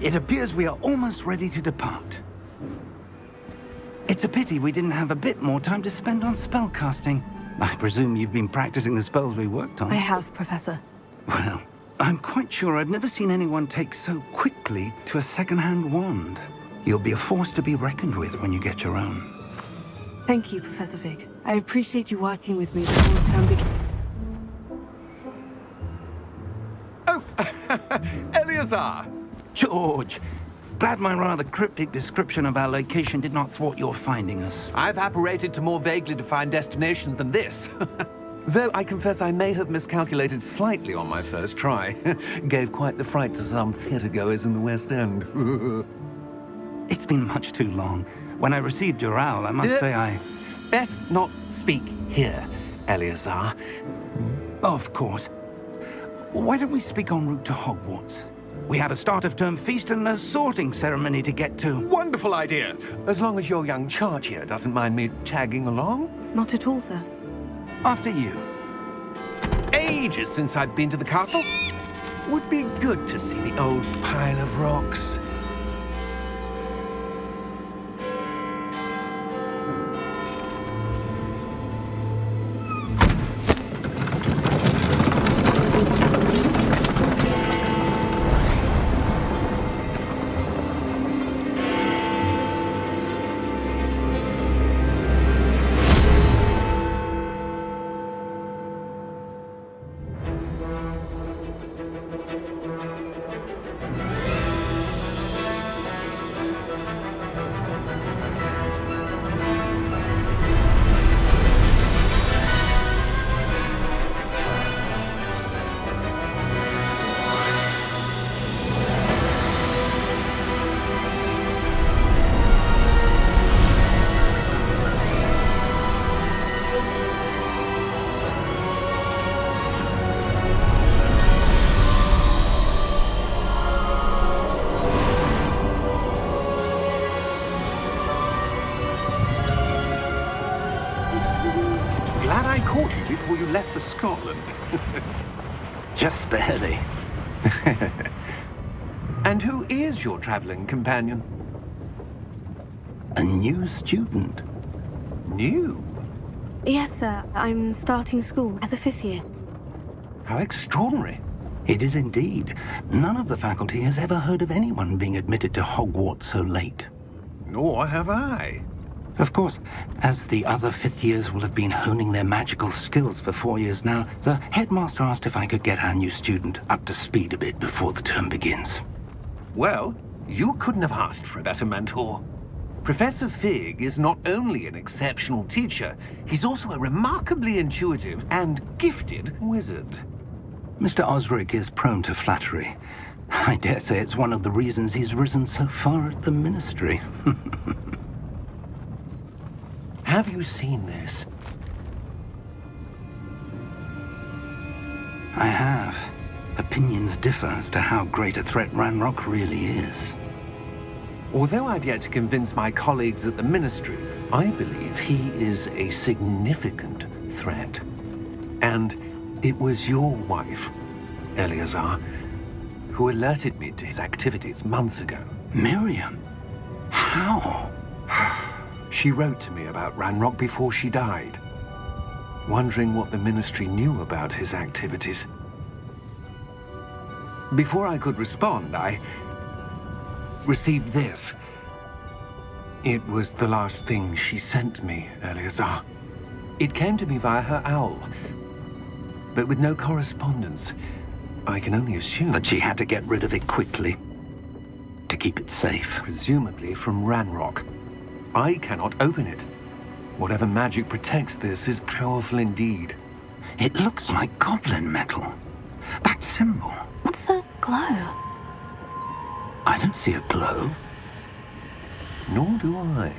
It appears we are almost ready to depart. It's a pity we didn't have a bit more time to spend on spellcasting. I presume you've been practicing the spells we worked on. I have, Professor. Well, I'm quite sure I've never seen anyone take so quickly to a second-hand wand. You'll be a force to be reckoned with when you get your own. Thank you, Professor Fig. I appreciate you working with me before the term begins. Oh, Eleazar! George, glad my rather cryptic description of our location did not thwart your finding us. I've apparated to more vaguely defined destinations than this. Though I confess I may have miscalculated slightly on my first try. Gave quite the fright to some theatre-goers in the West End. It's been much too long. When I received your owl, I must say I... Best not speak here, Eleazar. Of course. Why don't we speak en route to Hogwarts? We have a start-of-term feast and a sorting ceremony to get to. Wonderful idea! As long as your young charge here doesn't mind me tagging along. Not at all, sir. After you. Ages since I'd been to the castle. Would be good to see the old pile of rocks. Glad I caught you before you left for Scotland. Just barely. And who is your traveling companion? A new student. New? Yes, sir. I'm starting school as a 5th year. How extraordinary. It is indeed. None of the faculty has ever heard of anyone being admitted to Hogwarts so late. Nor have I. Of course, as the other 5th years will have been honing their magical skills for 4 years now, the headmaster asked if I could get our new student up to speed a bit before the term begins. Well, you couldn't have asked for a better mentor. Professor Fig is not only an exceptional teacher, he's also a remarkably intuitive and gifted wizard. Mr. Osric is prone to flattery. I dare say it's one of the reasons he's risen so far at the ministry. Have you seen this? I have. Opinions differ as to how great a threat Ranrock really is. Although I've yet to convince my colleagues at the Ministry, I believe he is a significant threat. And it was your wife, Eleazar, who alerted me to his activities months ago. Miriam? How? She wrote to me about Ranrock before she died, wondering what the Ministry knew about his activities. Before I could respond, I received this. It was the last thing she sent me, Eleazar. It came to me via her owl, but with no correspondence. I can only assume That she had to get rid of it quickly, to keep it safe. presumably from Ranrock. I cannot open it. Whatever magic protects this is powerful indeed. It looks like goblin metal. That symbol. What's the glow? I don't see a glow. Nor do I.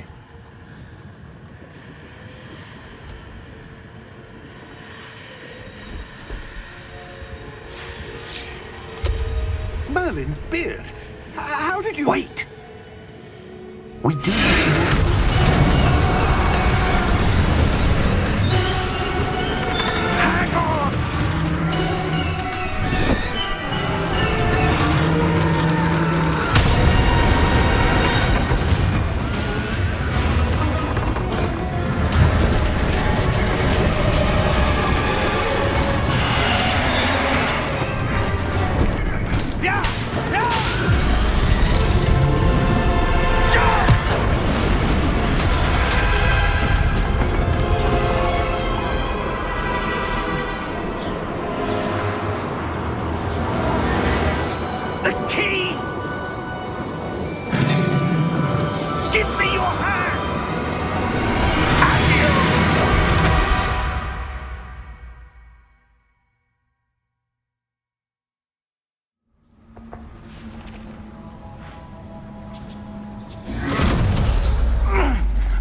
Merlin's beard. How did you... Wait! We do. Hang on!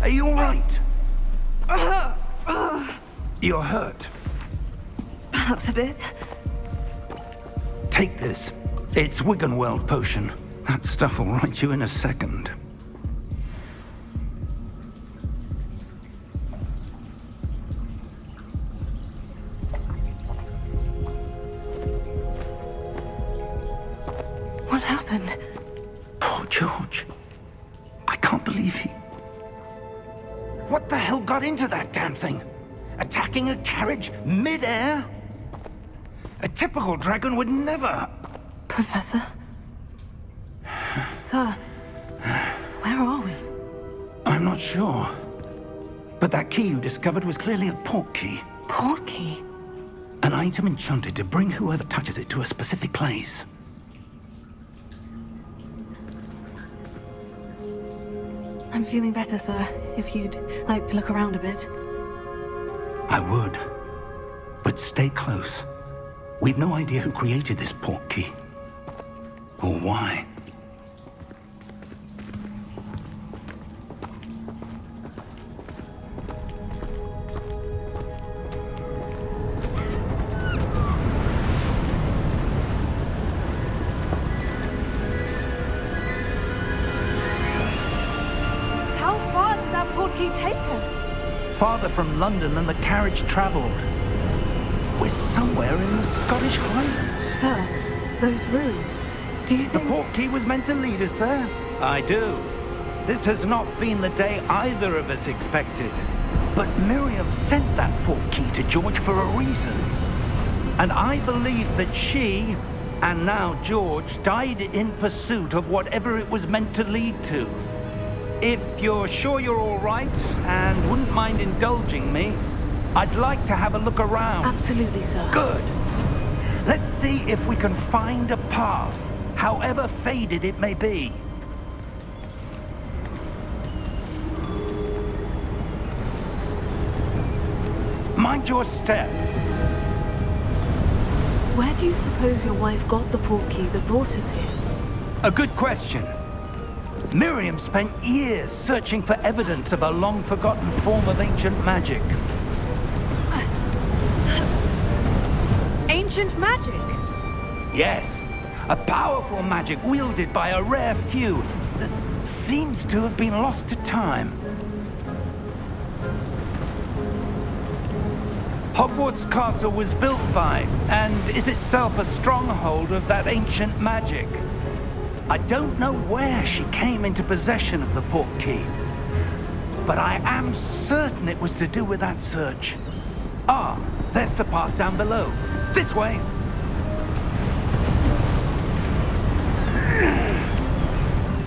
Are you all right? You're hurt. Perhaps a bit. Take this. It's Wiggenweld potion. That stuff will right you in a second. What happened? Poor George. I can't believe he... What the hell got into that damn thing? Attacking a carriage mid-air? A typical dragon would never... Professor? Sir, where are we? I'm not sure. But that key you discovered was clearly a port key. Port key? An item enchanted to bring whoever touches it to a specific place. I'm feeling better, sir. If you'd like to look around a bit. I would. But stay close. We've no idea who created this port key. Or why. How far did that port key take us? Farther from London than the carriage travelled. We're somewhere in the Scottish Highlands. Sir, those ruins. Do you The think... port key was meant to lead us there? I do. This has not been the day either of us expected. But Miriam sent that port key to George for a reason. And I believe that she, and now George, died in pursuit of whatever it was meant to lead to. If you're sure you're all right, and wouldn't mind indulging me, I'd like to have a look around. Absolutely, sir. Good. Let's see if we can find a path, however faded it may be. Mind your step. Where do you suppose your wife got the port key that brought us here? A good question. Miriam spent years searching for evidence of a long-forgotten form of ancient magic. Ancient magic? Yes, a powerful magic wielded by a rare few that seems to have been lost to time. Hogwarts Castle was built by, and is itself a stronghold of that ancient magic. I don't know where she came into possession of the port key, but I am certain it was to do with that search. Ah, there's the path down below. This way.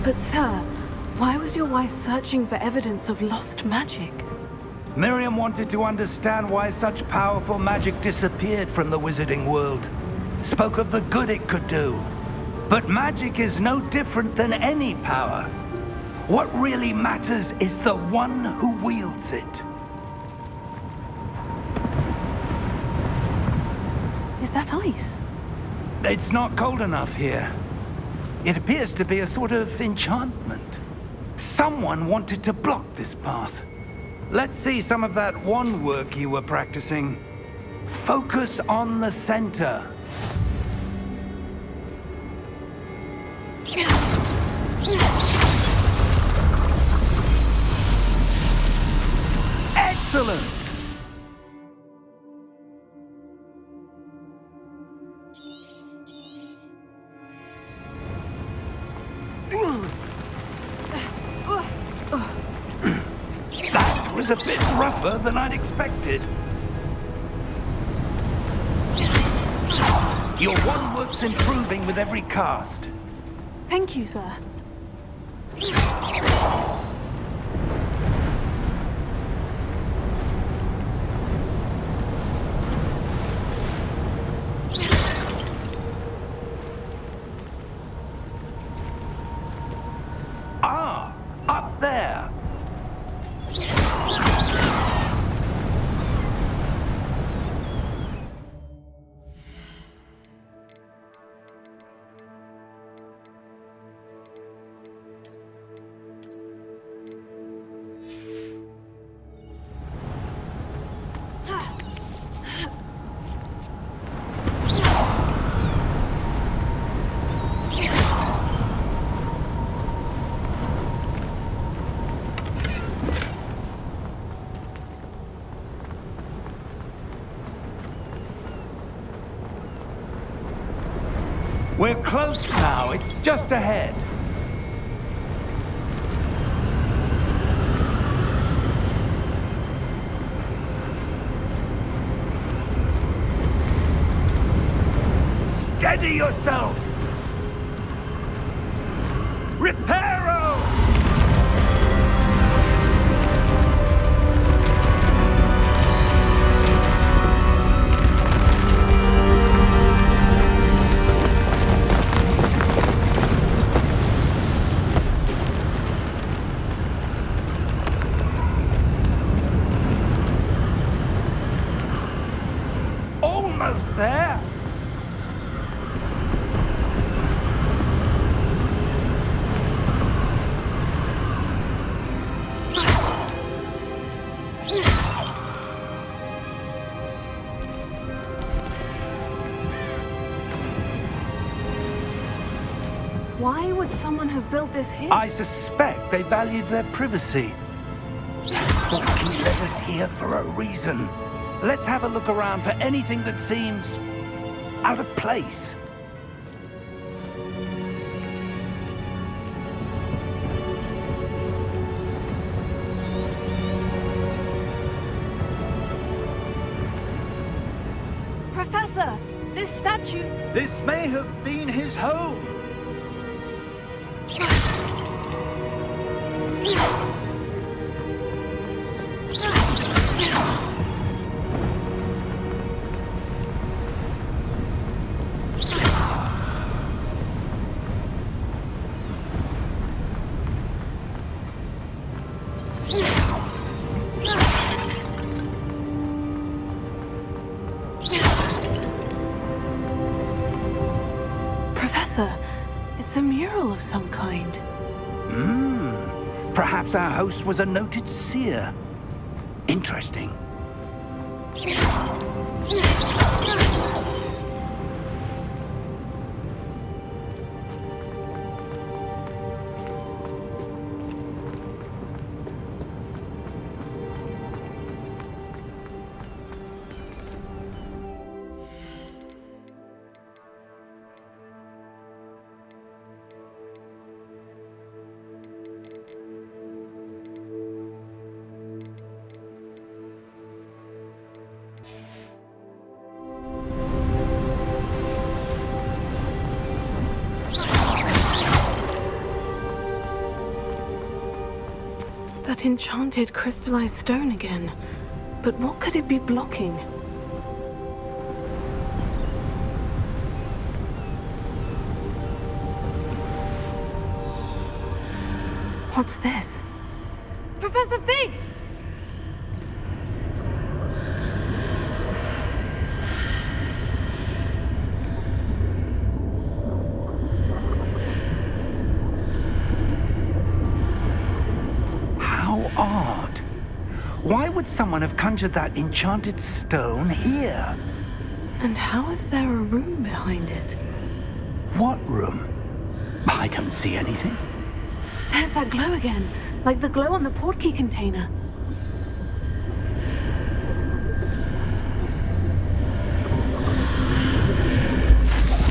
But sir, why was your wife searching for evidence of lost magic? Miriam wanted to understand why such powerful magic disappeared from the wizarding world. Spoke of the good it could do. But magic is no different than any power. What really matters is the one who wields it. Is that ice? It's not cold enough here. It appears to be a sort of enchantment. Someone wanted to block this path. Let's see some of that wand work you were practicing. Focus on the center. Excellent! That was a bit rougher than I'd expected. Your wand work's improving with every cast. Thank you, sir. Ah, up there. We're close now. It's just ahead. Steady yourself! Reparo! Almost there! Why would someone have built this here? I suspect they valued their privacy. Portkey let us here for a reason. Let's have a look around for anything that seems out of place. Professor, this statue... This may have been his home. Professor, it's a mural of some kind. Perhaps our host was a noted seer. Interesting. That enchanted crystallized stone again. But what could it be blocking? What's this? Professor Fig! Odd. Why would someone have conjured that enchanted stone here? And how is there a room behind it? What room? I don't see anything. There's that glow again, like the glow on the portkey container.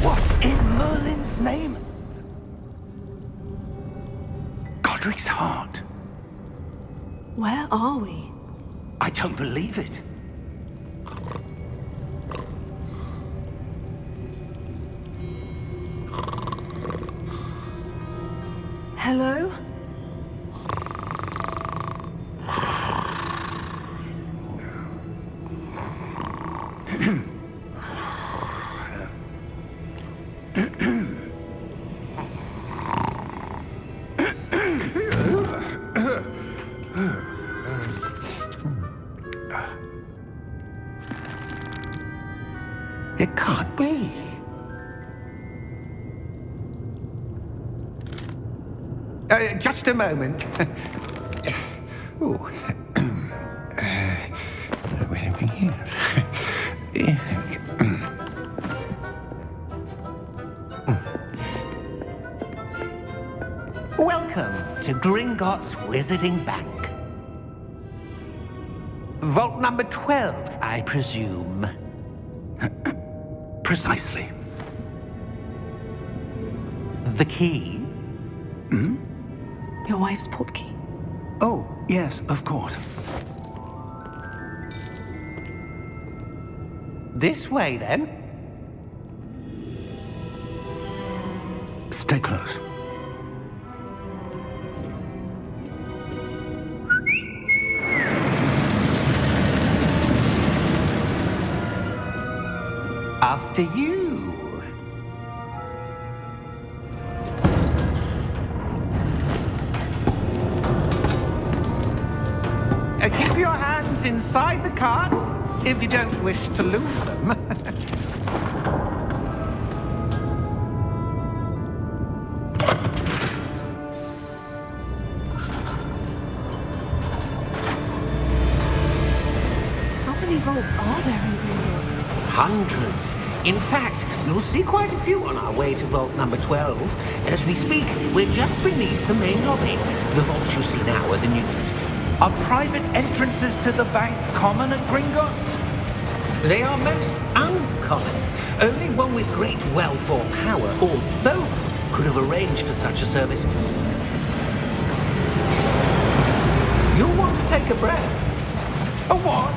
What in Merlin's name? Godric's heart. Where are we? I don't believe it. Hello? It can't be. Just a moment. Oh. Where are we here? Welcome to Gringotts Wizarding Bank. Vault number 12, I presume. Precisely. The key? Your wife's portkey. Oh, yes, of course. This way, then. Stay close. After you. Keep your hands inside the cart if you don't wish to lose them. How many vaults are there in Gringotts? Hundreds. In fact, you'll see quite a few on our way to vault number 12. As we speak, we're just beneath the main lobby. The vaults you see now are the newest. Are private entrances to the bank common at Gringotts? They are most uncommon. Only one with great wealth or power, or both, could have arranged for such a service. You'll want to take a breath. A what?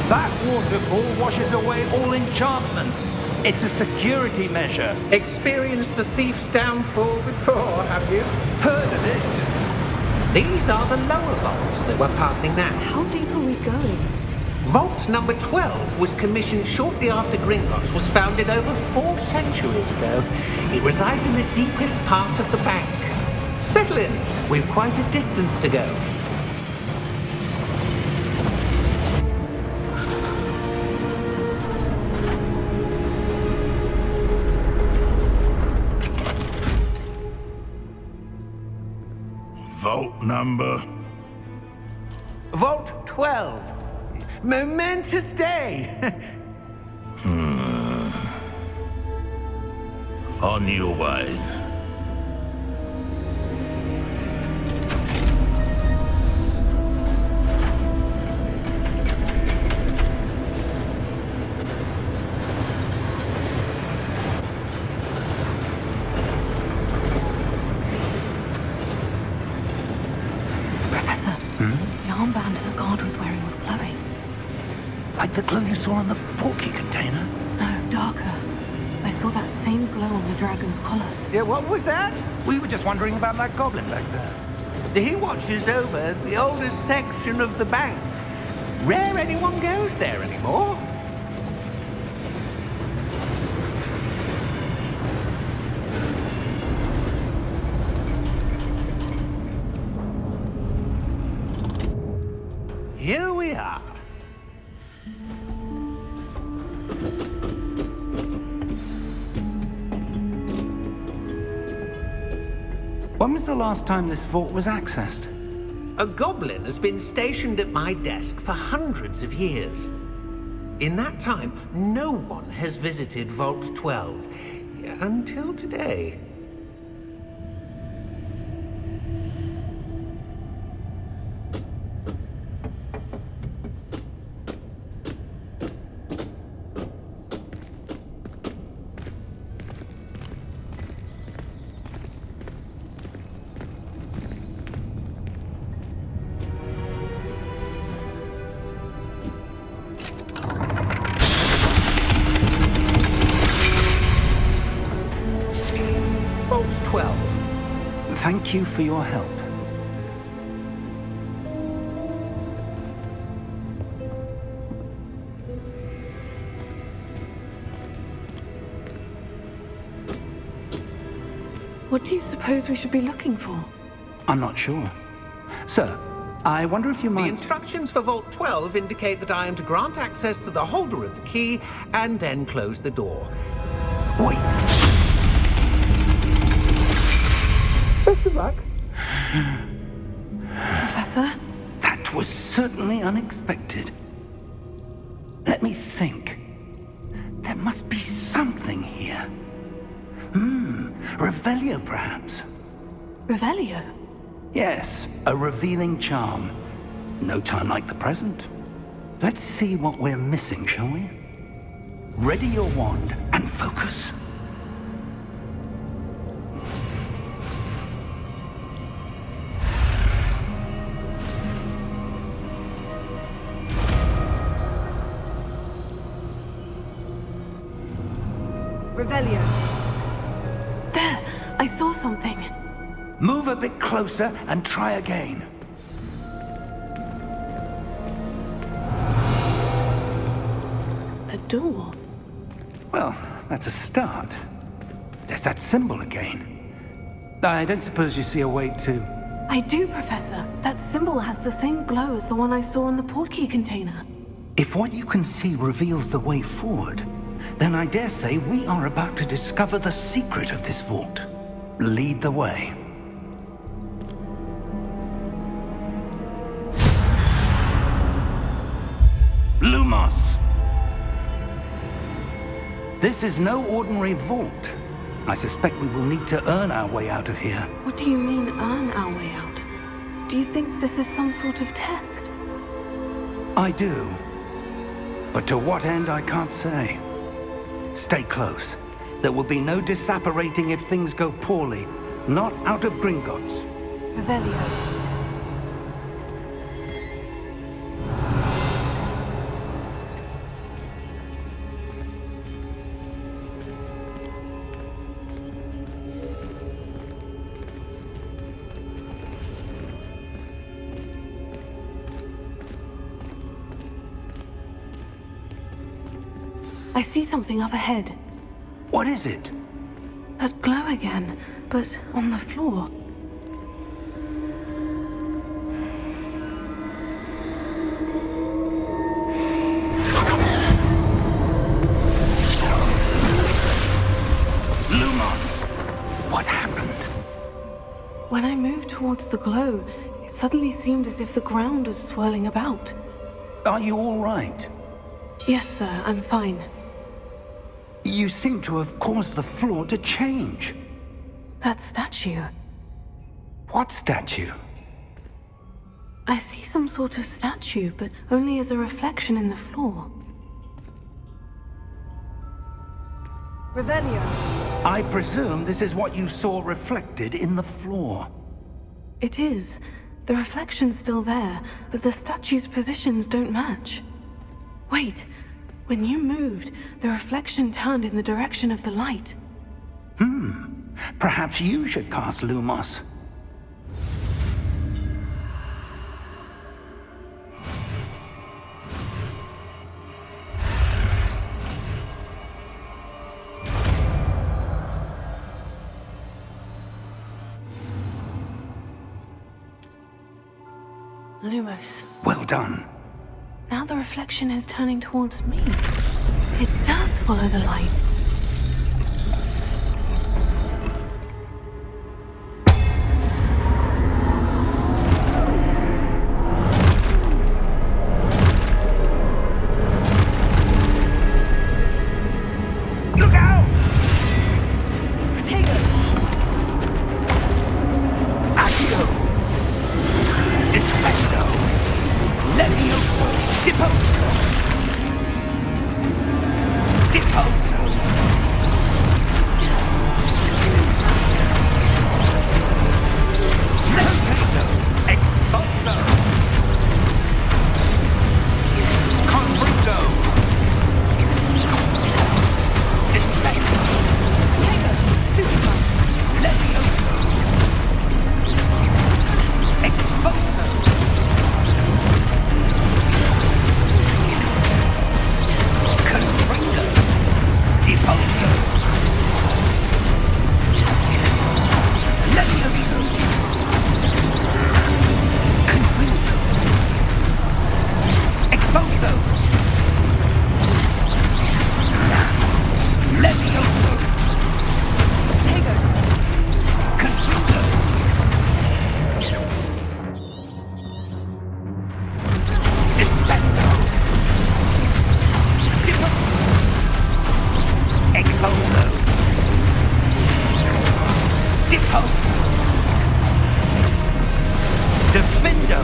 That waterfall washes away all enchantments. It's a security measure. Experienced the thief's downfall before, have you? Heard of it? These are the lower vaults that we're passing now. How deep are we going? Vault number 12 was commissioned shortly after Gringotts was founded over 4 centuries ago. It resides in the deepest part of the bank. Settle in. We've quite a distance to go. Vault number? Vault 12. Momentous day. On your way. Professor, the armband the guard was wearing was glowing. Like the glow you saw on the portkey container? No, darker. I saw that same glow on the dragon's collar. Yeah, what was that? We were just wondering about that goblin back there. He watches over the oldest section of the bank. Rare anyone goes there anymore. Here we are. When was the last time this vault was accessed? A goblin has been stationed at my desk for hundreds of years. In that time, no one has visited Vault 12 until today. Vault 12. Thank you for your help. What do you suppose we should be looking for? I'm not sure. Sir, I wonder if you The might... instructions for Vault 12 indicate that I am to grant access to the holder of the key and then close the door. Wait! Best of luck. Professor? That was certainly unexpected. Let me think. There must be something here. Revelio, perhaps? Revelio? Yes, a revealing charm. No time like the present. Let's see what we're missing, shall we? Ready your wand and focus. Revelio. There, I saw something. Move a bit closer and try again. A door. Well, that's a start. There's that symbol again. I don't suppose you see a way to... I do, Professor. That symbol has the same glow as the one I saw in the portkey container. If what you can see reveals the way forward, then I dare say we are about to discover the secret of this vault. Lead the way. Lumos! This is no ordinary vault. I suspect we will need to earn our way out of here. What do you mean, earn our way out? Do you think this is some sort of test? I do. But to what end, I can't say. Stay close. There will be no disapparating if things go poorly. Not out of Gringotts. Revelio. I see something up ahead. What is it? That glow again, but on the floor. Lumos! What happened? When I moved towards the glow, it suddenly seemed as if the ground was swirling about. Are you all right? Yes, sir, I'm fine. You seem to have caused the floor to change. That statue. What statue? I see some sort of statue, but only as a reflection in the floor. Revelio. I presume this is what you saw reflected in the floor. It is. The reflection's still there, but the statue's positions don't match. Wait. When you moved, the reflection turned in the direction of the light. Perhaps you should cast Lumos. Lumos. Well done. Now the reflection is turning towards me. It does follow the light. Look out! Protego! Accio! Defendo! Levioso! Deposo! Deposo! Leviato! Expulso! Convicto! Descendo! Stupido! Levioso! Expulso! Confringo! Depulso! Levioso! Confringo! Expulso! Levioso! Protego! Confringo! Descendo! Depulso! Expulso! Depulso! Defendo!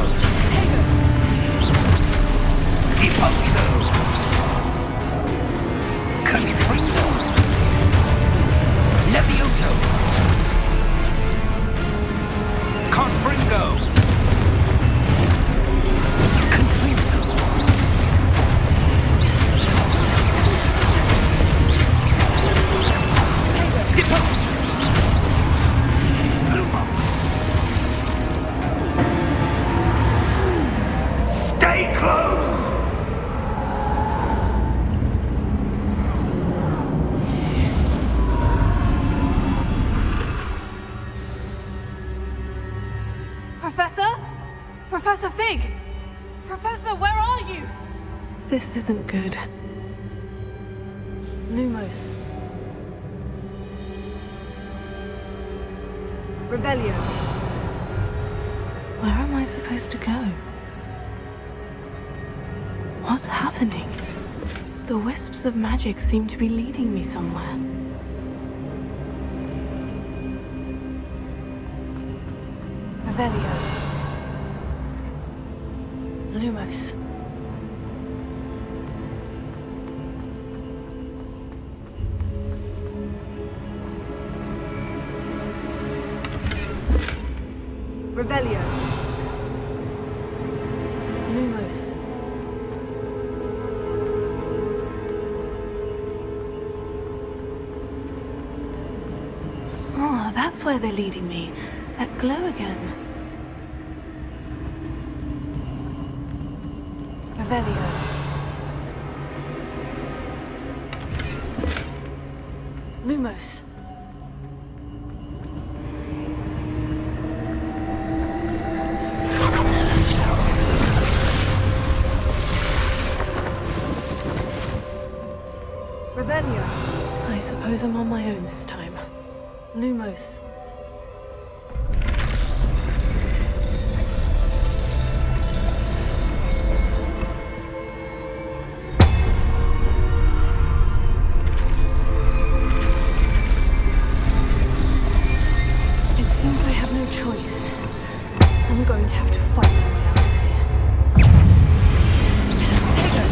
Depulso! Confringo! Levioso! Confringo! Confringo! Professor? Professor Fig! Professor, where are you? This isn't good. Lumos. Revelio. Where am I supposed to go? What's happening? The wisps of magic seem to be leading me somewhere. Revelio. Lumos. Revelio. Lumos. Oh, that's where they're leading me. That glow again. Revelio. Lumos. Revelio. I suppose I'm on my own this time. Lumos. It seems I have no choice. I'm going to have to fight my way out of here. Take it.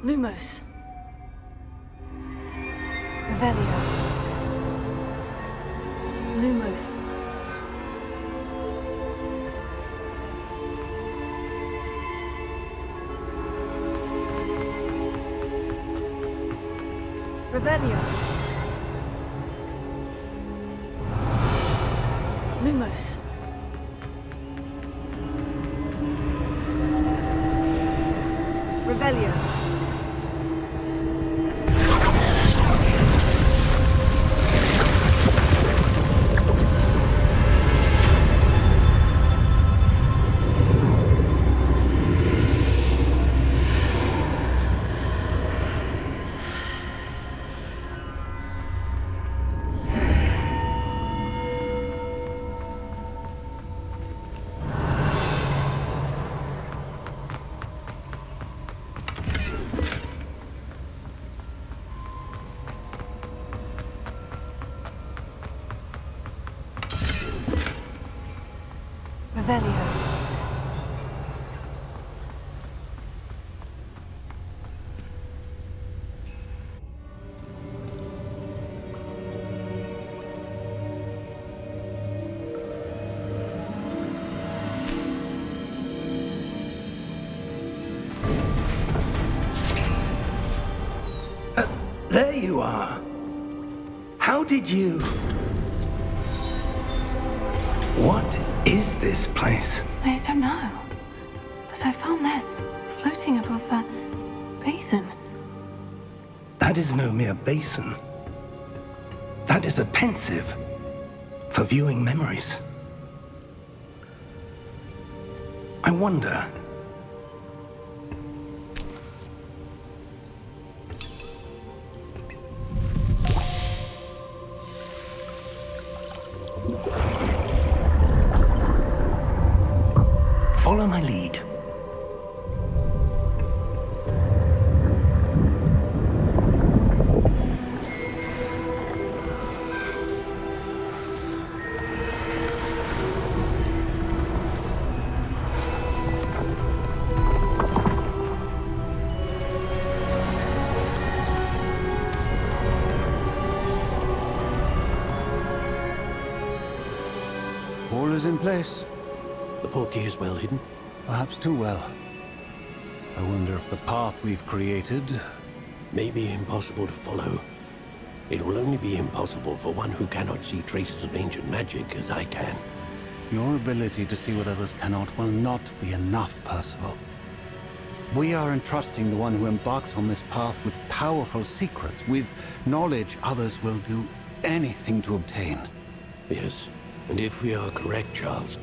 Lumos. Revelio. Lumos. Revelio. Lumos. Revelio. Revelio. There you are. How did you... What is this place? I don't know. But I found this floating above that basin. That is no mere basin. That is a pensive for viewing memories. I wonder... Follow my lead. All is in place. The portkey is well hidden. Perhaps too well. I wonder if the path we've created... May be impossible to follow. It will only be impossible for one who cannot see traces of ancient magic as I can. Your ability to see what others cannot will not be enough, Percival. We are entrusting the one who embarks on this path with powerful secrets, with knowledge others will do anything to obtain. Yes, and if we are correct, Charles,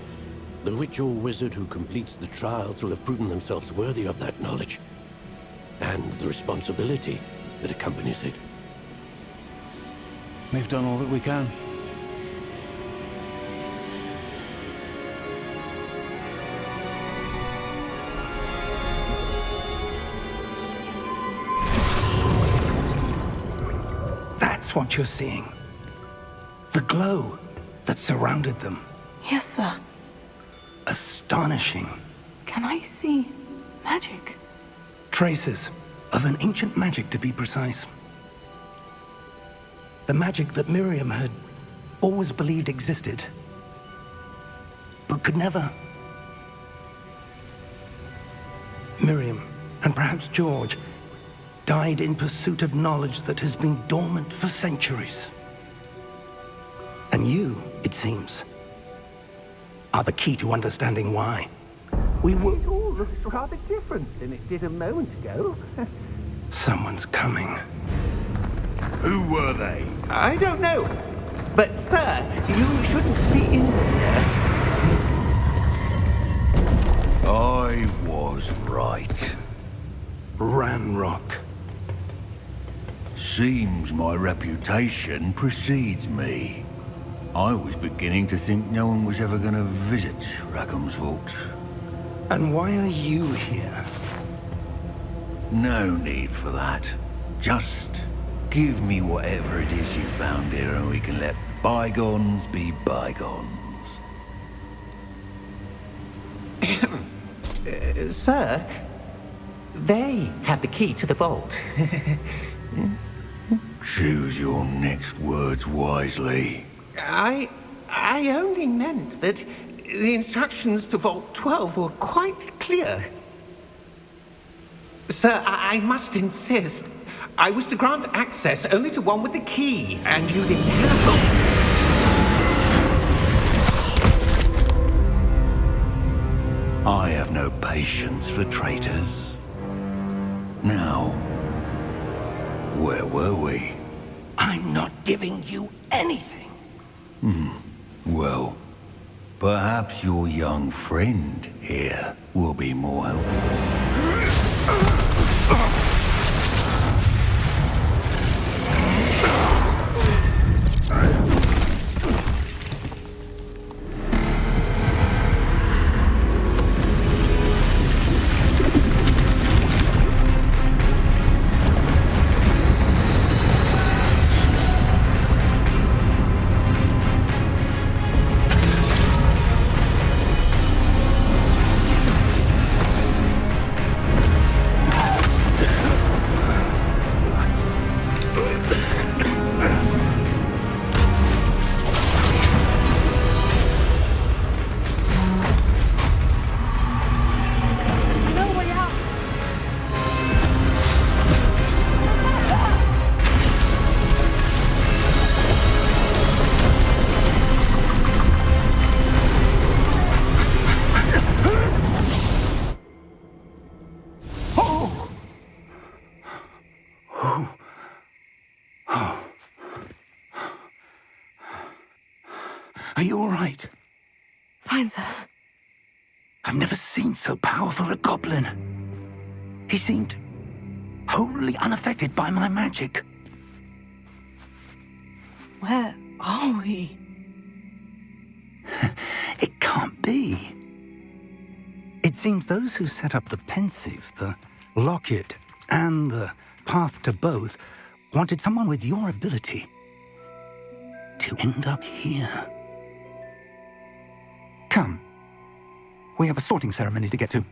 the witch or wizard who completes the trials will have proven themselves worthy of that knowledge, and the responsibility that accompanies it. We've done all that we can. That's what you're seeing. The glow that surrounded them. Yes, sir. Astonishing. Can I see magic? Traces of an ancient magic, to be precise. The magic that Miriam had always believed existed, but could never. Miriam, and perhaps George, died in pursuit of knowledge that has been dormant for centuries. And you, it seems, are the key to understanding why. We were... It all looks rather different than it did a moment ago. Someone's coming. Who were they? I don't know. But, sir, you shouldn't be in here. I was right. Ranrock. Seems my reputation precedes me. I was beginning to think no one was ever going to visit Rackham's vault. And why are you here? No need for that. Just give me whatever it is you found here and we can let bygones be bygones. Sir, they have the key to the vault. Choose your next words wisely. I only meant that the instructions to Vault 12 were quite clear. Sir, I must insist. I was to grant access only to one with the key, and you didn't have. I have no patience for traitors. Now, where were we? I'm not giving you anything. Well, perhaps your young friend here will be more helpful. Are you all right? Fine, sir. I've never seen so powerful a goblin. He seemed wholly unaffected by my magic. Where are we? It can't be. It seems those who set up the pensive, the locket, and the path to both wanted someone with your ability to end up here. Come. We have a sorting ceremony to get to.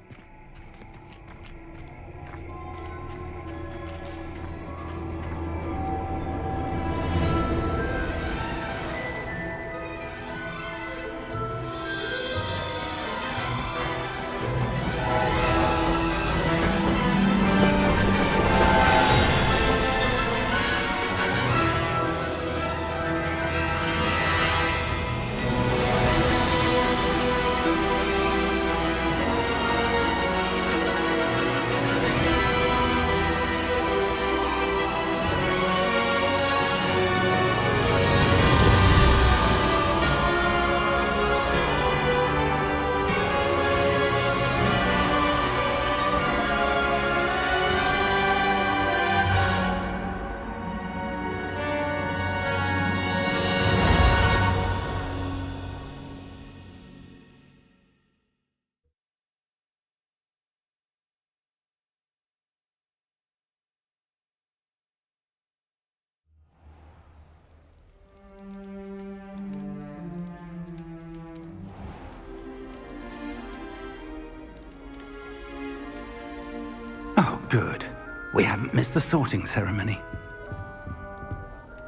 Oh, good. We haven't missed the sorting ceremony.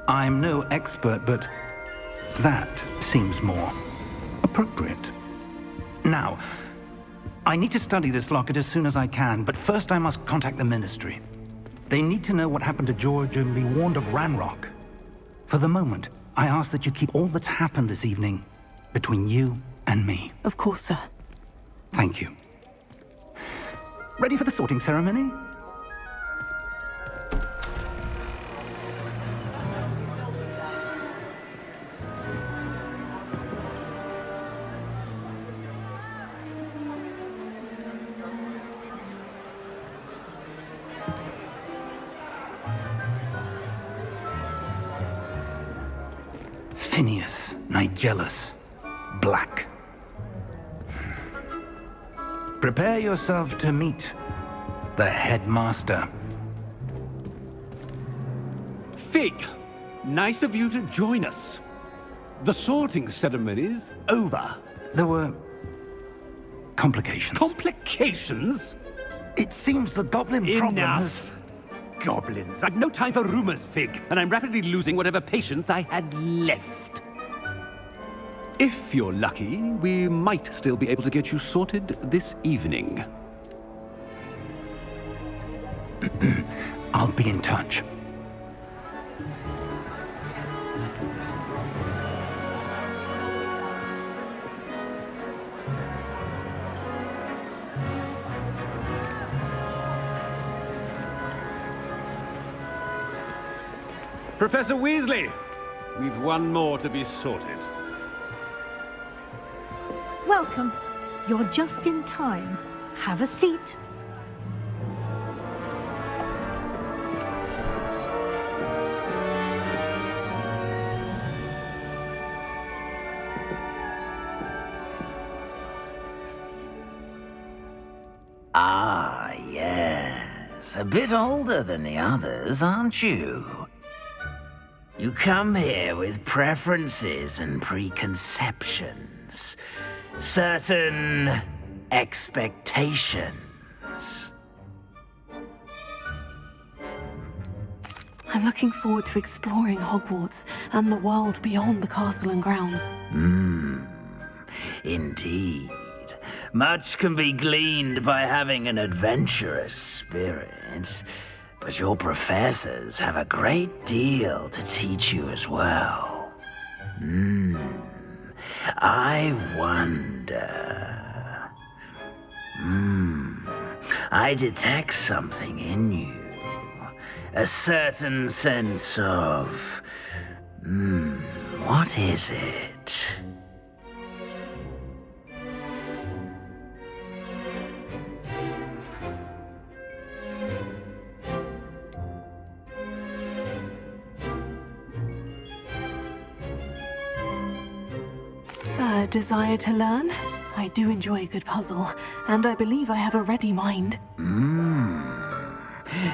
I'm no expert, but that seems more appropriate. Now, I need to study this locket as soon as I can, but first I must contact the Ministry. They need to know what happened to George and be warned of Ranrock. For the moment, I ask that you keep all that's happened this evening between you and me. Of course, sir. Thank you. Ready for the sorting ceremony? Phineas, Nigellus, Black. Prepare yourself to meet the headmaster. Fig, nice of you to join us. The sorting ceremony's over. There were complications. Complications? It seems the goblin problem has... Enough. Goblins. I've no time for rumors, Fig, and I'm rapidly losing whatever patience I had left. If you're lucky, we might still be able to get you sorted this evening. I'll be in touch. Professor Weasley, we've one more to be sorted. Welcome. You're just in time. Have a seat. Ah, yes. A bit older than the others, aren't you? You come here with preferences and preconceptions. Certain expectations. I'm looking forward to exploring Hogwarts and the world beyond the castle and grounds. Indeed. Much can be gleaned by having an adventurous spirit, but your professors have a great deal to teach you as well. I wonder... I detect something in you. A certain sense of... what is it? desire to learn. I do enjoy a good puzzle, and I believe I have a ready mind.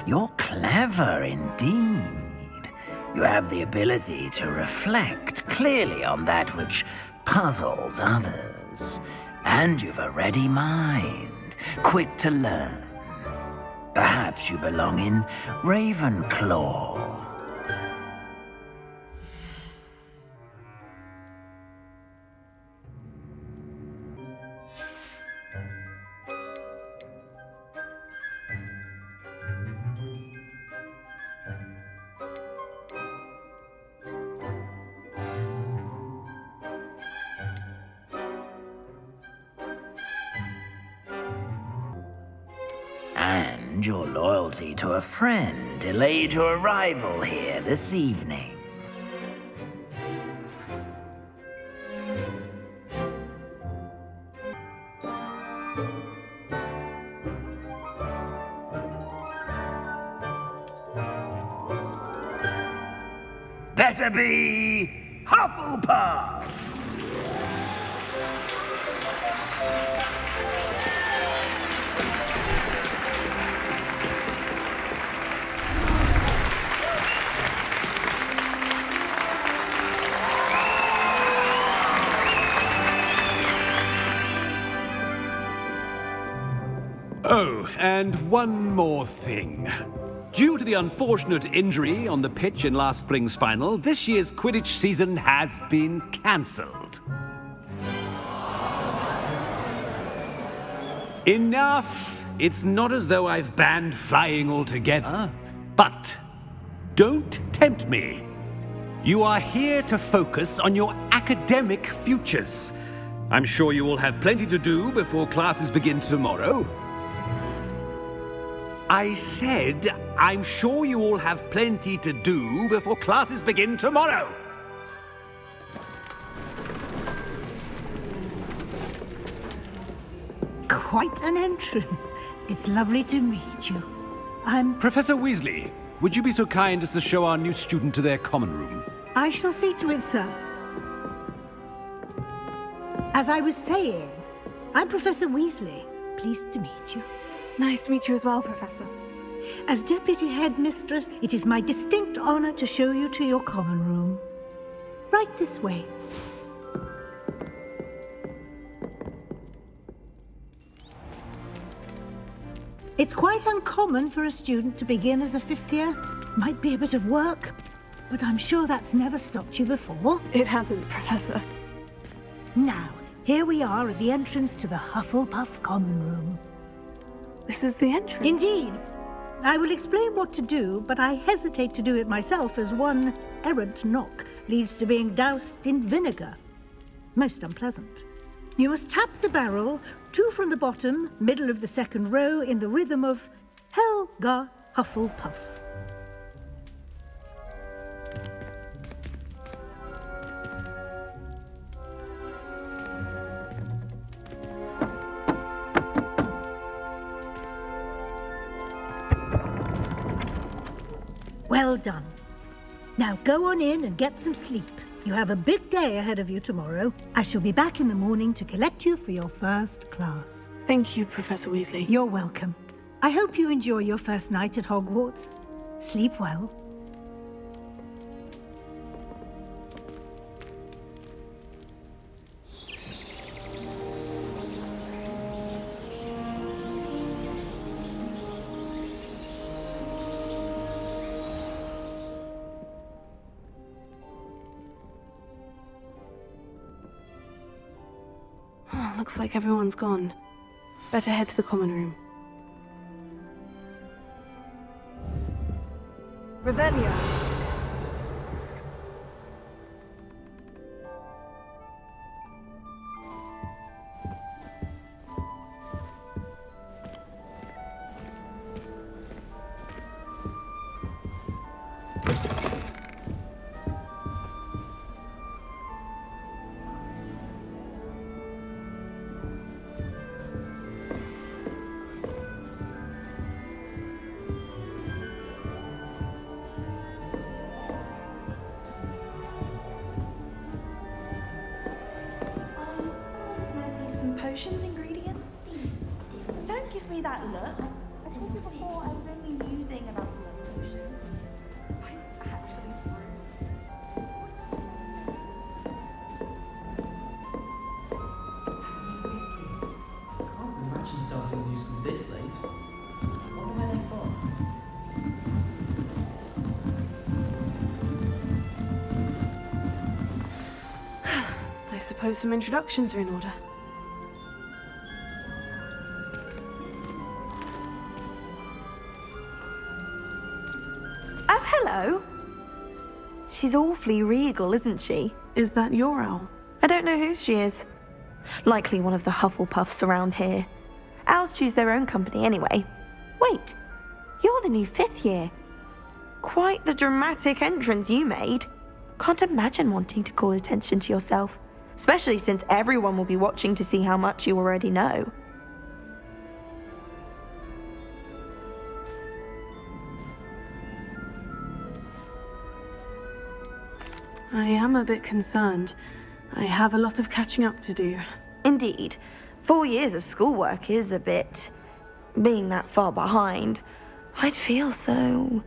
You're clever indeed. You have the ability to reflect clearly on that which puzzles others. And you've a ready mind, quick to learn. Perhaps you belong in Ravenclaw. And your loyalty to a friend delayed your arrival here this evening. Better be Hufflepuff! Oh, and one more thing. Due to the unfortunate injury on the pitch in last spring's final, this year's Quidditch season has been cancelled. Enough! It's not as though I've banned flying altogether, but don't tempt me. You are here to focus on your academic futures. I'm sure you will have plenty to do before classes begin tomorrow. I said, I'm sure you all have plenty to do before classes begin tomorrow. Quite an entrance. It's lovely to meet you. Professor Weasley, would you be so kind as to show our new student to their common room? I shall see to it, sir. As I was saying, I'm Professor Weasley. Pleased to meet you. Nice to meet you as well, Professor. As Deputy Headmistress, it is my distinct honor to show you to your common room. Right this way. It's quite uncommon for a student to begin as a fifth year. Might be a bit of work, but I'm sure that's never stopped you before. It hasn't, Professor. Now, here we are at the entrance to the Hufflepuff common room. This is the entrance? Indeed. I will explain what to do, but I hesitate to do it myself as one errant knock leads to being doused in vinegar. Most unpleasant. You must tap the barrel, 2 from the bottom, middle of the second row, in the rhythm of Helga Hufflepuff. Well done. Now go on in and get some sleep. You have a big day ahead of you tomorrow. I shall be back in the morning to collect you for your first class. Thank you, Professor Weasley. You're welcome. I hope you enjoy your first night at Hogwarts. Sleep well. Looks like everyone's gone. Better head to the common room. Revelio! potions ingredients? Don't give me that look. I told you before I was only musing about a love potion. I'm actually Can't imagine starting new school this late. Wonder where they're from. I suppose some introductions are in order. Oh, hello. She's awfully regal, isn't she? Is that your owl? I don't know who she is. Likely one of the Hufflepuffs around here. Owls choose their own company anyway. Wait, you're the new 5th year. Quite the dramatic entrance you made. Can't imagine wanting to call attention to yourself, especially since everyone will be watching to see how much you already know. I am a bit concerned. I have a lot of catching up to do. Indeed. 4 years of schoolwork is a bit... being that far behind, I'd feel so...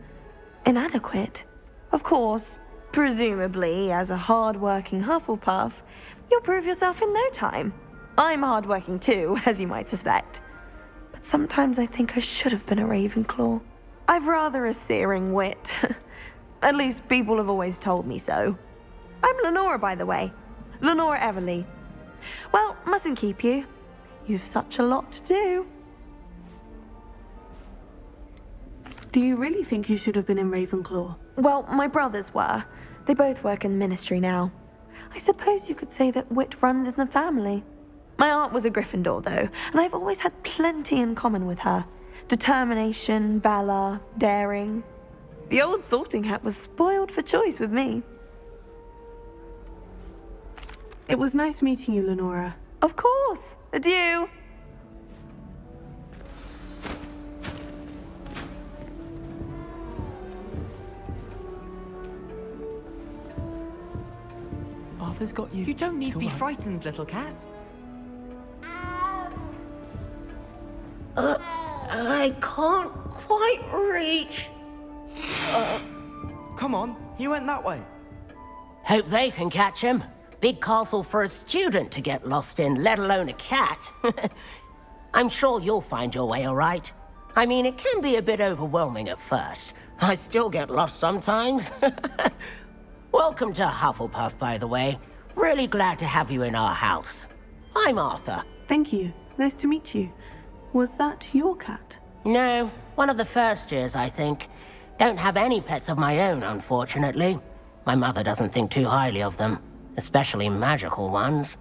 inadequate. Of course, presumably, as a hard-working Hufflepuff, you'll prove yourself in no time. I'm hard-working too, as you might suspect. But sometimes I think I should have been a Ravenclaw. I've rather a searing wit. At least people have always told me so. I'm Lenora, by the way. Lenora Everly. Well, mustn't keep you. You've such a lot to do. Do you really think you should have been in Ravenclaw? Well, my brothers were. They both work in the ministry now. I suppose you could say that wit runs in the family. My aunt was a Gryffindor, though, and I've always had plenty in common with her. Determination, valor, daring. The old sorting hat was spoiled for choice with me. It was nice meeting you, Lenora. Of course. Adieu. Arthur's got you. You don't need It's to be all right. frightened, little cat. I can't quite reach. Come on, he went that way. Hope they can catch him. Big castle for a student to get lost in, let alone a cat. I'm sure you'll find your way all right. I mean, it can be a bit overwhelming at first. I still get lost sometimes. Welcome to Hufflepuff, by the way. Really glad to have you in our house. I'm Arthur. Thank you. Nice to meet you. Was that your cat? No, one of the first years, I think. Don't have any pets of my own, unfortunately. My mother doesn't think too highly of them, especially magical ones.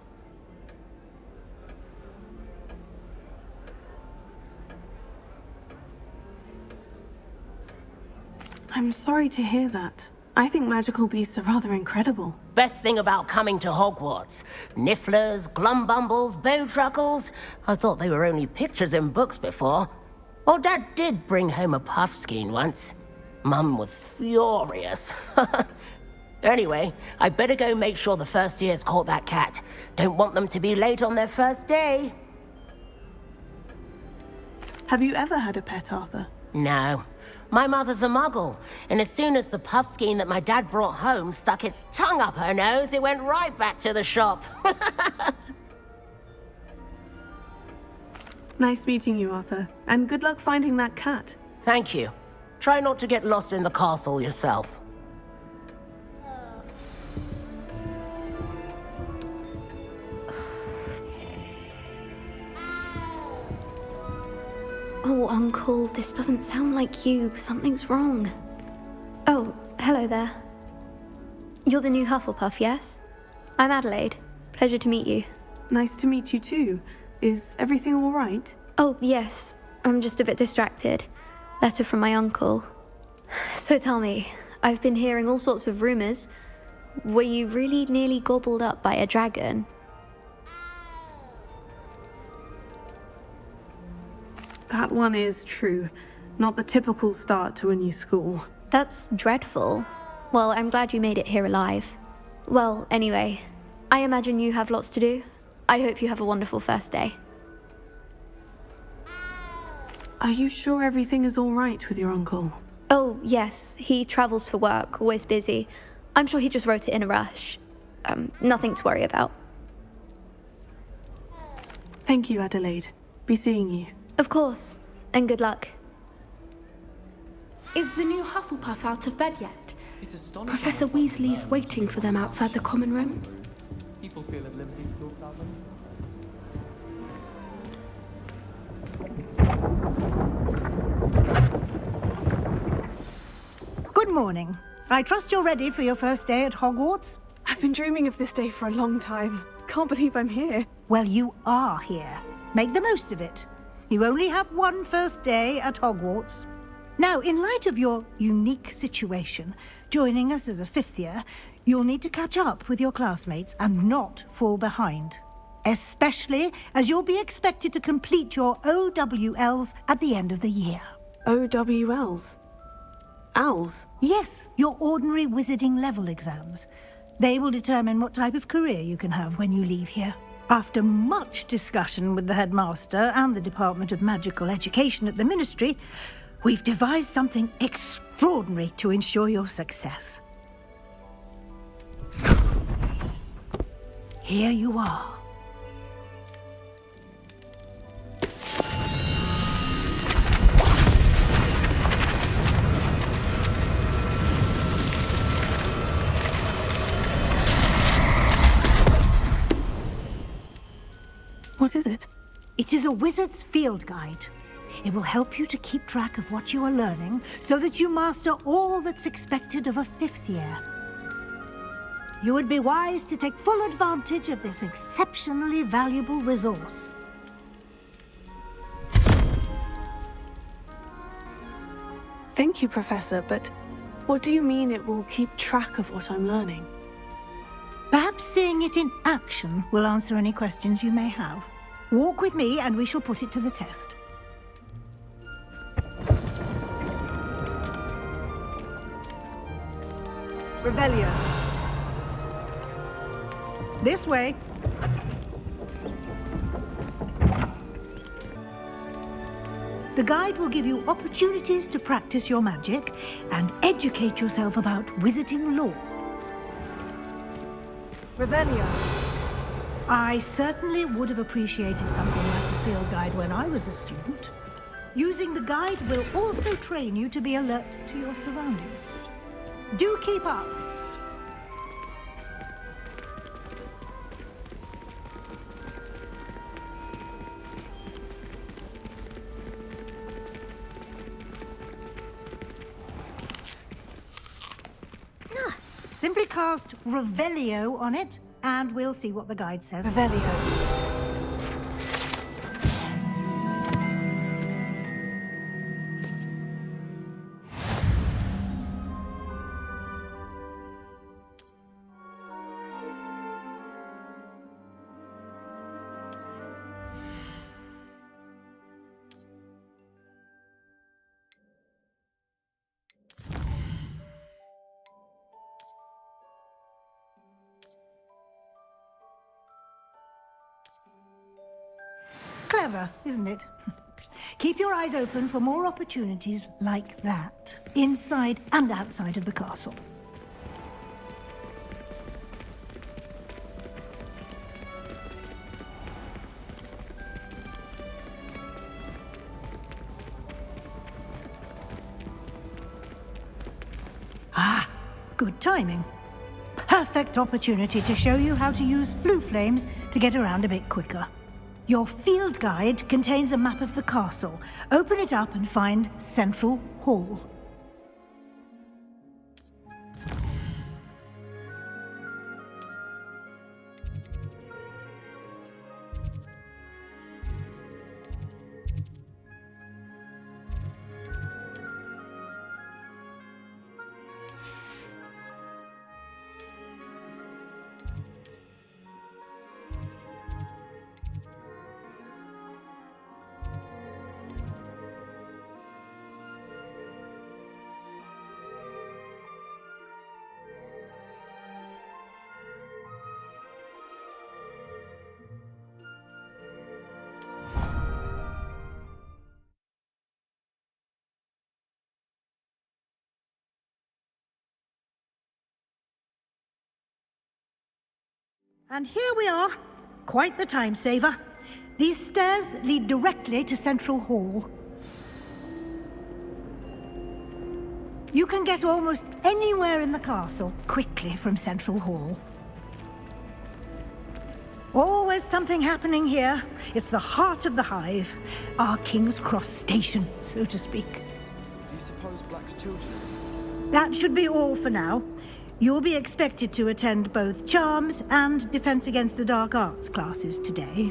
I'm sorry to hear that. I think magical beasts are rather incredible. Best thing about coming to Hogwarts. Nifflers, glumbumbles, bowtruckles. I thought they were only pictures in books before. Well, Dad did bring home a puffskein once. Mum was furious. Anyway, I better go make sure the first years caught that cat. Don't want them to be late on their first day. Have you ever had a pet, Arthur? No. My mother's a muggle, and as soon as the puffskein that my dad brought home stuck its tongue up her nose, it went right back to the shop. Nice meeting you, Arthur. And good luck finding that cat. Thank you. Try not to get lost in the castle yourself. Oh, Uncle, this doesn't sound like you. Something's wrong. Oh, hello there. You're the new Hufflepuff, yes? I'm Adelaide. Pleasure to meet you. Nice to meet you too. Is everything all right? Oh, yes. I'm just a bit distracted. Letter from my uncle. So tell me, I've been hearing all sorts of rumors. Were you really nearly gobbled up by a dragon? That one is true. Not the typical start to a new school. That's dreadful. Well, I'm glad you made it here alive. Well, anyway, I imagine you have lots to do. I hope you have a wonderful first day. Are you sure everything is all right with your uncle? Oh, yes. He travels for work, always busy. I'm sure he just wrote it in a rush. Nothing to worry about. Thank you, Adelaide. Be seeing you. Of course. And good luck. Is the new Hufflepuff out of bed yet? Professor Weasley's waiting for them outside the common room. People feel at liberty to talk about them. Good morning. I trust you're ready for your first day at Hogwarts? I've been dreaming of this day for a long time. Can't believe I'm here. Well, you are here. Make the most of it. You only have one first day at Hogwarts. Now, in light of your unique situation, joining us as a fifth year, you'll need to catch up with your classmates and not fall behind. Especially as you'll be expected to complete your OWLs at the end of the year. OWLs? Owls? Yes, your ordinary wizarding level exams. They will determine what type of career you can have when you leave here. After much discussion with the headmaster and the Department of Magical Education at the Ministry, we've devised something extraordinary to ensure your success. Here you are. What is it? It is a wizard's field guide. It will help you to keep track of what you are learning so that you master all that's expected of a fifth year. You would be wise to take full advantage of this exceptionally valuable resource. Thank you, Professor, but what do you mean it will keep track of what I'm learning? Perhaps seeing it in action will answer any questions you may have. Walk with me and we shall put it to the test. Revelio. This way. The guide will give you opportunities to practice your magic and educate yourself about wizarding lore. Revelio. I certainly would have appreciated something like the field guide when I was a student. Using the guide will also train you to be alert to your surroundings. Do keep up. Simply cast Revelio on it, and we'll see what the guide says. Revelio. Clever, isn't it? Keep your eyes open for more opportunities like that, inside and outside of the castle. Ah, good timing. Perfect opportunity to show you how to use flue flames to get around a bit quicker. Your field guide contains a map of the castle. Open it up and find Central Hall. And here we are. Quite the time saver. These stairs lead directly to Central Hall. You can get almost anywhere in the castle quickly from Central Hall. Always something happening here. It's the heart of the hive. Our King's Cross station, so to speak. Do you suppose Black's children? That should be all for now. You'll be expected to attend both Charms and Defense Against the Dark Arts classes today.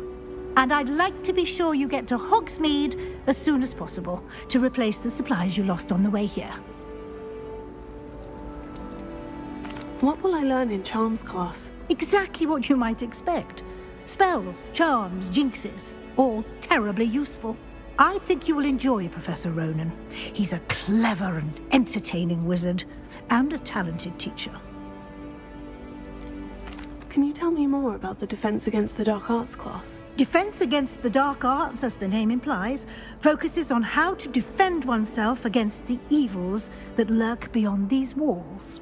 And I'd like to be sure you get to Hogsmeade as soon as possible to replace the supplies you lost on the way here. What will I learn in Charms class? Exactly what you might expect. Spells, charms, jinxes, all terribly useful. I think you will enjoy Professor Ronan. He's a clever and entertaining wizard, and a talented teacher. Can you tell me more about the Defense Against the Dark Arts class? Defense Against the Dark Arts, as the name implies, focuses on how to defend oneself against the evils that lurk beyond these walls.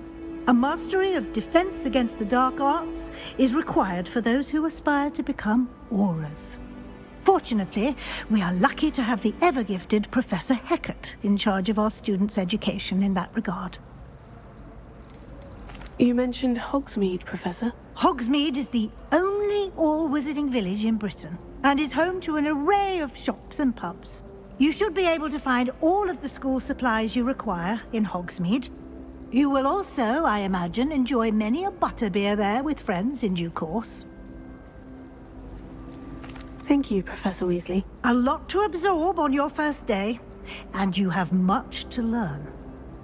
A mastery of Defense Against the Dark Arts is required for those who aspire to become Aurors. Fortunately, we are lucky to have the ever-gifted Professor Hecat in charge of our students' education in that regard. You mentioned Hogsmeade, Professor. Hogsmeade is the only all-wizarding village in Britain, and is home to an array of shops and pubs. You should be able to find all of the school supplies you require in Hogsmeade. You will also, I imagine, enjoy many a butterbeer there with friends in due course. Thank you, Professor Weasley. A lot to absorb on your first day, and you have much to learn.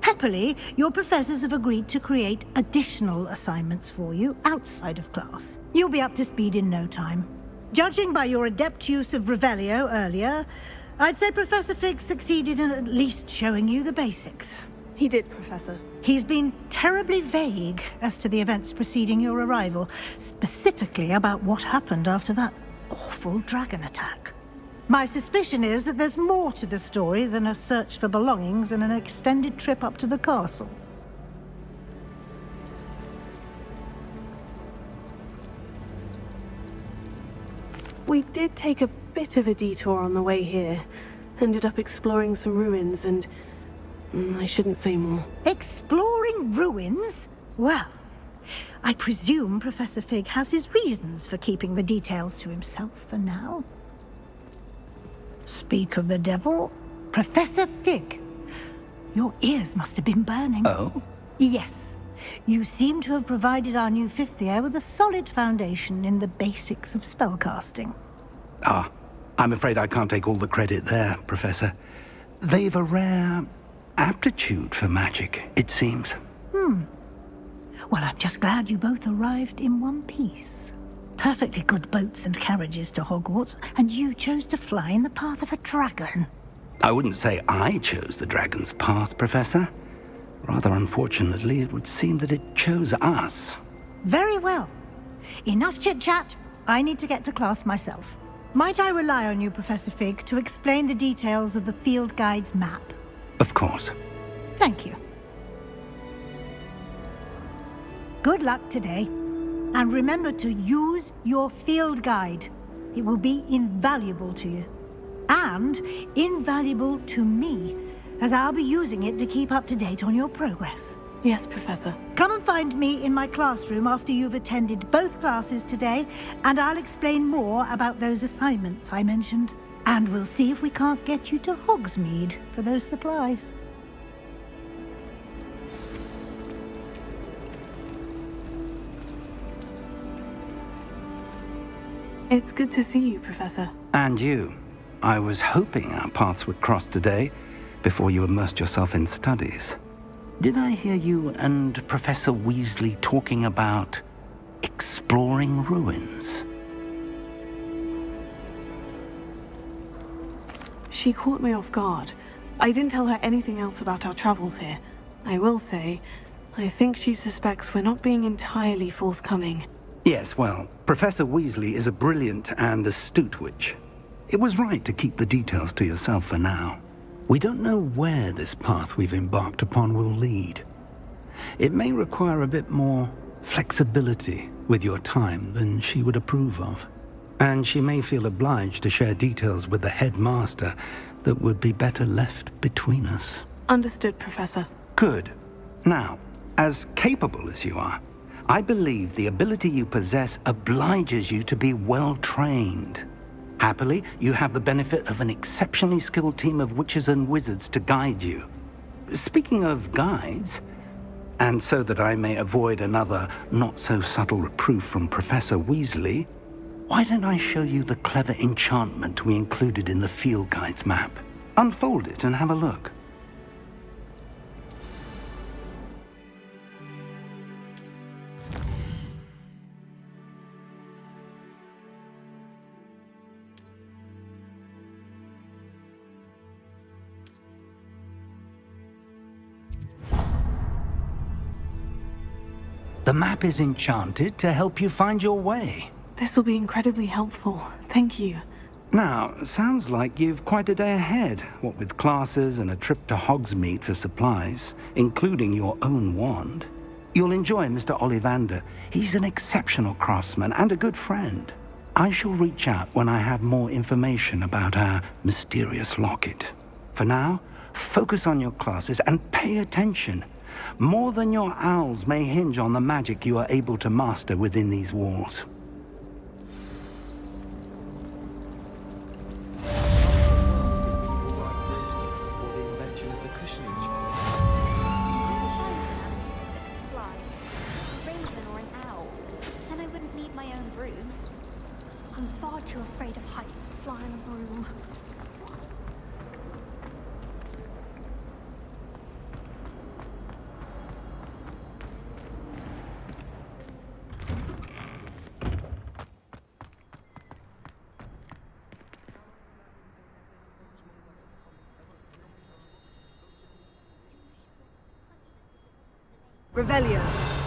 Happily, your professors have agreed to create additional assignments for you outside of class. You'll be up to speed in no time. Judging by your adept use of Revelio earlier, I'd say Professor Fig succeeded in at least showing you the basics. He did, Professor. He's been terribly vague as to the events preceding your arrival, specifically about what happened after that awful dragon attack. My suspicion is that there's more to the story than a search for belongings and an extended trip up to the castle. We did take a bit of a detour on the way here. Ended up exploring some ruins and... I shouldn't say more. Exploring ruins? Well, I presume Professor Fig has his reasons for keeping the details to himself for now. Speak of the devil, Professor Fig. Your ears must have been burning. Oh? Yes. You seem to have provided our new fifth year with a solid foundation in the basics of spellcasting. Ah, I'm afraid I can't take all the credit there, Professor. They've a rare aptitude for magic, it seems. Well, I'm just glad you both arrived in one piece. Perfectly good boats and carriages to Hogwarts, and you chose to fly in the path of a dragon. I wouldn't say I chose the dragon's path, Professor. Rather unfortunately, it would seem that it chose us. Very well. Enough chit-chat. I need to get to class myself. Might I rely on you, Professor Fig, to explain the details of the field guide's map? Of course. Thank you. Good luck today. And remember to use your field guide. It will be invaluable to you. And invaluable to me, as I'll be using it to keep up to date on your progress. Yes, Professor. Come and find me in my classroom after you've attended both classes today, and I'll explain more about those assignments I mentioned. And we'll see if we can't get you to Hogsmeade for those supplies. It's good to see you, Professor. And you. I was hoping our paths would cross today, before you immersed yourself in studies. Did I hear you and Professor Weasley talking about exploring ruins? She caught me off guard. I didn't tell her anything else about our travels here. I will say, I think she suspects we're not being entirely forthcoming. Yes, well, Professor Weasley is a brilliant and astute witch. It was right to keep the details to yourself for now. We don't know where this path we've embarked upon will lead. It may require a bit more flexibility with your time than she would approve of. And she may feel obliged to share details with the headmaster that would be better left between us. Understood, Professor. Good. Now, as capable as you are, I believe the ability you possess obliges you to be well trained. Happily, you have the benefit of an exceptionally skilled team of witches and wizards to guide you. Speaking of guides, and so that I may avoid another not-so-subtle reproof from Professor Weasley, why don't I show you the clever enchantment we included in the field guide's map? Unfold it and have a look. The map is enchanted to help you find your way. This will be incredibly helpful. Thank you. Now, sounds like you've quite a day ahead, what with classes and a trip to Hogsmeade for supplies, including your own wand. You'll enjoy Mr. Ollivander. He's an exceptional craftsman and a good friend. I shall reach out when I have more information about our mysterious locket. For now, focus on your classes and pay attention. More than your owls may hinge on the magic you are able to master within these walls. Then I wouldn't need my own broom. I'm far too afraid of heights to fly on a broom. Revelio.